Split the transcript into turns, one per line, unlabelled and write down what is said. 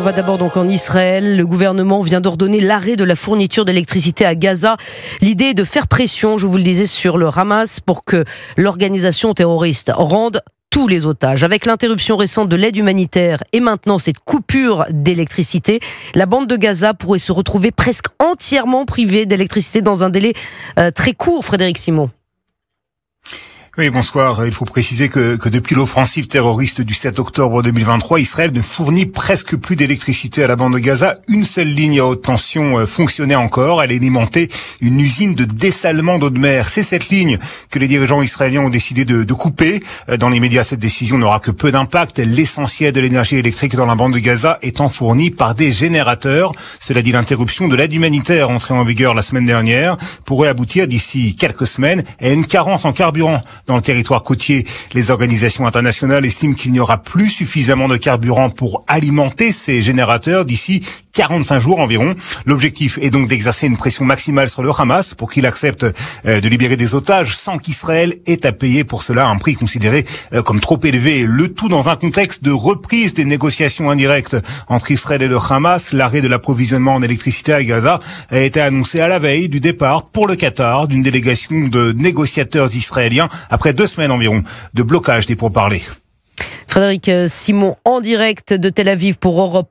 va d'abord donc en Israël. Le gouvernement vient d'ordonner l'arrêt de la fourniture d'électricité à Gaza. L'idée est de faire pression, je vous le disais, sur le Hamas pour que l'organisation terroriste rende tous les otages. Avec l'interruption récente de l'aide humanitaire et maintenant cette coupure d'électricité, la bande de Gaza pourrait se retrouver presque entièrement privée d'électricité dans un délai très court, Frédéric Simon.
Oui, bonsoir. Il faut préciser que depuis l'offensive terroriste du 7 octobre 2023, Israël ne fournit presque plus d'électricité à la bande de Gaza. Une seule ligne à haute tension fonctionnait encore. Elle alimentait une usine de dessalement d'eau de mer. C'est cette ligne que les dirigeants israéliens ont décidé de couper. Dans les médias, cette décision n'aura que peu d'impact. L'essentiel de l'énergie électrique dans la bande de Gaza étant fourni par des générateurs. Cela dit, l'interruption de l'aide humanitaire entrée en vigueur la semaine dernière pourrait aboutir d'ici quelques semaines à une carence en carburant. Dans le territoire côtier, les organisations internationales estiment qu'il n'y aura plus suffisamment de carburant pour alimenter ces générateurs d'ici 45 jours environ. L'objectif est donc d'exercer une pression maximale sur le Hamas pour qu'il accepte de libérer des otages sans qu'Israël ait à payer pour cela un prix considéré comme trop élevé. Le tout dans un contexte de reprise des négociations indirectes entre Israël et le Hamas. L'arrêt de l'approvisionnement en électricité à Gaza a été annoncé à la veille du départ pour le Qatar d'une délégation de négociateurs israéliens après 2 semaines environ de blocage des pourparlers.
Frédéric Simon en direct de Tel Aviv pour Europe.